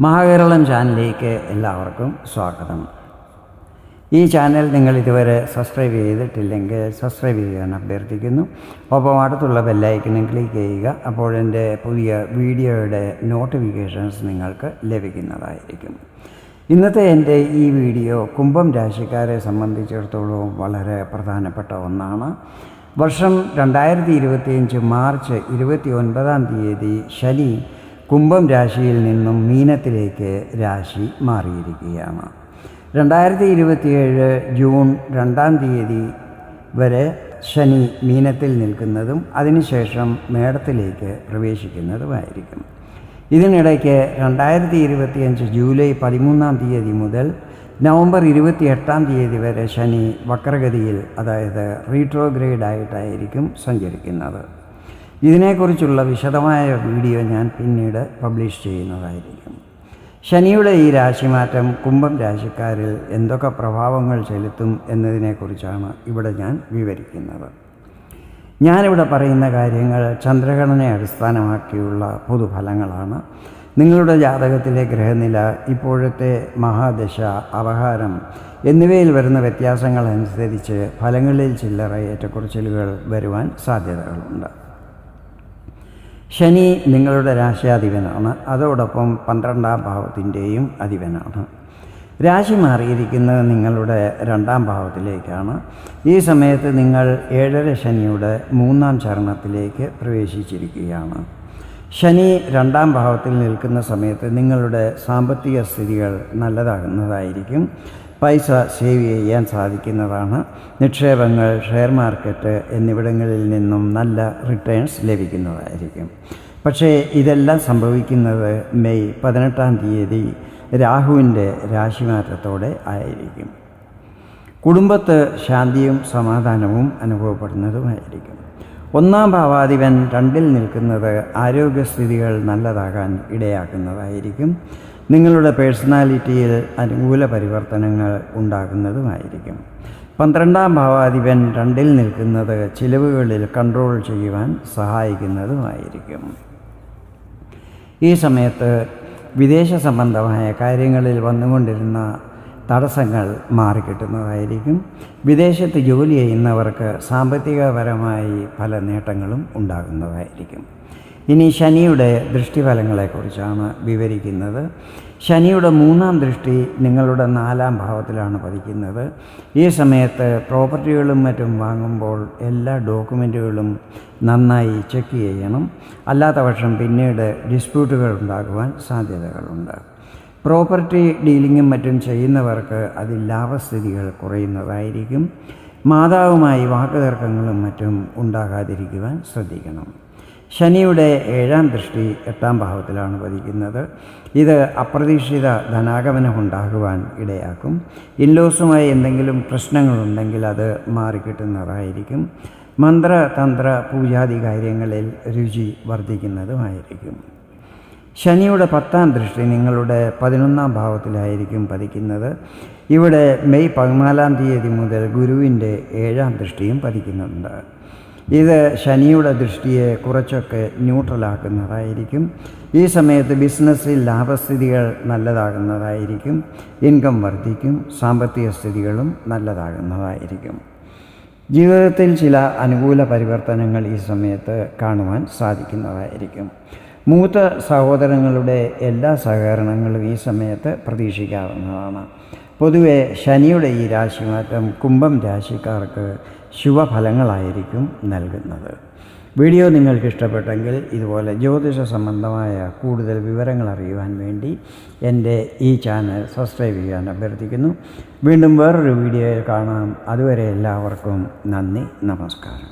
മഹാകേരളം ചാനലിലേക്ക് എല്ലാവർക്കും സ്വാഗതം. ഈ ചാനൽ നിങ്ങൾ ഇതുവരെ സബ്സ്ക്രൈബ് ചെയ്തിട്ടില്ലെങ്കിൽ സബ്സ്ക്രൈബ് ചെയ്യാൻ അഭ്യർത്ഥിക്കുന്നു. ഒപ്പം അടുത്തുള്ള ബെല്ലൈക്കനും ക്ലിക്ക് ചെയ്യുക. അപ്പോൾ എൻ്റെ പുതിയ വീഡിയോയുടെ നോട്ടിഫിക്കേഷൻസ് നിങ്ങൾക്ക് ലഭിക്കുന്നതായിരിക്കും. ഇന്നത്തെ എൻ്റെ ഈ വീഡിയോ കുംഭം രാശിക്കാരെ സംബന്ധിച്ചിടത്തോളം വളരെ പ്രധാനപ്പെട്ട ഒന്നാണ്. വർഷം 2025 മാർച്ച് 29 ശനി കുംഭം രാശിയിൽ നിന്നും മീനത്തിലേക്ക് രാശി മാറിയിരിക്കുകയാണ്. 2027 ജൂൺ 2 വരെ ശനി മീനത്തിൽ നിൽക്കുന്നതും അതിനുശേഷം മേടത്തിലേക്ക് പ്രവേശിക്കുന്നതുമായിരിക്കും. ഇതിനിടയ്ക്ക് 2025 ജൂലൈ 13 മുതൽ നവംബർ 28 വരെ ശനി വക്രഗതിയിൽ, അതായത് റീട്രോഗ്രേഡ് ആയിട്ടായിരിക്കും സഞ്ചരിക്കുന്നത്. ഇതിനെക്കുറിച്ചുള്ള വിശദമായ വീഡിയോ ഞാൻ പിന്നീട് പബ്ലിഷ് ചെയ്യുന്നതായിരിക്കും. ശനിയുടെ ഈ രാശിമാറ്റം കുംഭം രാശിക്കാരിൽ എന്തൊക്കെ പ്രഭാവങ്ങൾ ചെലുത്തും എന്നതിനെക്കുറിച്ചാണ് ഇവിടെ ഞാൻ വിവരിക്കുന്നത്. ഞാനിവിടെ പറയുന്ന കാര്യങ്ങൾ ചന്ദ്രഗണനയെ അടിസ്ഥാനമാക്കിയുള്ള പൊതുഫലങ്ങളാണ്. നിങ്ങളുടെ ജാതകത്തിലെ ഗ്രഹനില, ഇപ്പോഴത്തെ മഹാദശ, അപഹാരം എന്നിവയിൽ വരുന്ന വ്യത്യാസങ്ങൾ അനുസരിച്ച് ഫലങ്ങളിൽ ചില്ലറ ഏറ്റക്കുറച്ചിലുകൾ വരുവാൻ സാധ്യതകളുണ്ട്. ശനി നിങ്ങളുടെ രാശ്യാധിപനാണ്. അതോടൊപ്പം 12ാം ഭാവത്തിൻ്റെയും അധിപനാണ്. രാശി മാറിയിരിക്കുന്നത് നിങ്ങളുടെ 2ാം ഭാവത്തിലേക്കാണ്. ഈ സമയത്ത് നിങ്ങൾ 7.5 ശനിയുടെ 3ാം ചരണത്തിലേക്ക് പ്രവേശിച്ചിരിക്കുകയാണ്. ശനി 2ാം ഭാവത്തിൽ നിൽക്കുന്ന സമയത്ത് നിങ്ങളുടെ സാമ്പത്തിക സ്ഥിതികൾ നല്ലതാകുന്നതായിരിക്കും. പൈസ സേവ് ചെയ്യാൻ സാധിക്കുന്നതാണ്. നിക്ഷേപങ്ങൾ, ഷെയർ മാർക്കറ്റ് എന്നിവിടങ്ങളിൽ നിന്നും നല്ല റിട്ടേൺസ് ലഭിക്കുന്നതായിരിക്കും. പക്ഷേ ഇതെല്ലാം സംഭവിക്കുന്നത് മെയ് 18 രാഹുവിൻ്റെ രാശിമാറ്റത്തോടെ ആയിരിക്കും. കുടുംബത്ത് ശാന്തിയും സമാധാനവും അനുഭവപ്പെടുന്നതുമായിരിക്കും. 1ാം ഭാവാധിപൻ 2ൽ നിൽക്കുന്നത് ആരോഗ്യസ്ഥിതികൾ നല്ലതാകാൻ ഇടയാക്കുന്നതായിരിക്കും. നിങ്ങളുടെ പേഴ്സണാലിറ്റിയിൽ അനുകൂല പരിവർത്തനങ്ങൾ ഉണ്ടാകുന്നതുമായിരിക്കും. 12ാം ഭാവാധിപൻ 2ൽ നിൽക്കുന്നത് ചിലവുകളിൽ കൺട്രോൾ ചെയ്യുവാൻ സഹായിക്കുന്നതുമായിരിക്കും. ഈ സമയത്ത് വിദേശ സംബന്ധമായ കാര്യങ്ങളിൽ വന്നുകൊണ്ടിരുന്ന തടസ്സങ്ങൾ മാറിക്കിട്ടുന്നതായിരിക്കും. വിദേശത്ത് ജോലി ചെയ്യുന്നവർക്ക് സാമ്പത്തികപരമായി പല നേട്ടങ്ങളും ഉണ്ടാകുന്നതായിരിക്കും. ഇനി ശനിയുടെ ദൃഷ്ടിഫലങ്ങളെക്കുറിച്ചാണ് വിവരിക്കുന്നത്. ശനിയുടെ 3ാം ദൃഷ്ടി നിങ്ങളുടെ 4ാം ഭാവത്തിലാണ് പതിക്കുന്നത്. ഈ സമയത്ത് പ്രോപ്പർട്ടികളും മറ്റും വാങ്ങുമ്പോൾ എല്ലാ ഡോക്യുമെൻറ്റുകളും നന്നായി ചെക്ക് ചെയ്യണം. അല്ലാത്ത പക്ഷം പിന്നീട് ഡിസ്പ്യൂട്ടുകൾ ഉണ്ടാകുവാൻ സാധ്യതകളുണ്ട്. പ്രോപ്പർട്ടി ഡീലിങ്ങും മറ്റും ചെയ്യുന്നവർക്ക് അതിൽ ലാഭസ്ഥിതികൾ കുറയുന്നതായിരിക്കും. മാതാവുമായി വാക്കുതർക്കങ്ങളും മറ്റും ഉണ്ടാകാതിരിക്കുവാൻ ശ്രദ്ധിക്കണം. ശനിയുടെ 7ാം ദൃഷ്ടി 8ാം ഭാവത്തിലാണ് പതിക്കുന്നത്. ഇത് അപ്രതീക്ഷിത ധനാഗമനം ഉണ്ടാകുവാൻ ഇടയാക്കും. ഇൻലോസുമായി എന്തെങ്കിലും പ്രശ്നങ്ങളുണ്ടെങ്കിൽ അത് മാറിക്കിട്ടുന്നതായിരിക്കും. മന്ത്രതന്ത്ര പൂജാതി കാര്യങ്ങളിൽ രുചി വർദ്ധിക്കുന്നതുമായിരിക്കും. ശനിയുടെ 10ാം ദൃഷ്ടി നിങ്ങളുടെ 11ാം ഭാവത്തിലായിരിക്കും പതിക്കുന്നത്. ഇവിടെ മെയ് 14 മുതൽ ഗുരുവിൻ്റെ 7ാം ദൃഷ്ടിയും പതിക്കുന്നുണ്ട്. ഇത് ശനിയുടെ ദൃഷ്ടിയെ കുറച്ചൊക്കെ ന്യൂട്രലാക്കുന്നതായിരിക്കും. ഈ സമയത്ത് ബിസിനസ്സിൽ ലാഭസ്ഥിതികൾ നല്ലതാകുന്നതായിരിക്കും. ഇൻകം വർദ്ധിക്കും. സാമ്പത്തിക സ്ഥിതികളും നല്ലതാകുന്നതായിരിക്കും. ജീവിതത്തിൽ ചില അനുകൂല പരിവർത്തനങ്ങൾ ഈ സമയത്ത് കാണുവാൻ സാധിക്കുന്നതായിരിക്കും. മൂത്ത സഹോദരങ്ങളുടെ എല്ലാ സഹകരണങ്ങളും ഈ സമയത്ത് പ്രതീക്ഷിക്കാവുന്നതാണ്. പൊതുവെ ശനിയുടെ ഈ രാശിമാറ്റം കുംഭം രാശിക്കാർക്ക് ശുഭഫലങ്ങളായിരിക്കും നൽകുന്നത്. വീഡിയോ നിങ്ങൾക്ക് ഇഷ്ടപ്പെട്ടെങ്കിൽ ഇതുപോലെ ജ്യോതിഷ സംബന്ധമായ കൂടുതൽ വിവരങ്ങൾ അറിയുവാൻ വേണ്ടി എൻ്റെ ഈ ചാനൽ സബ്സ്ക്രൈബ് ചെയ്യാൻ അഭ്യർത്ഥിക്കുന്നു. വീണ്ടും വേറൊരു വീഡിയോയിൽ കാണാം. അതുവരെ എല്ലാവർക്കും നന്ദി, നമസ്കാരം.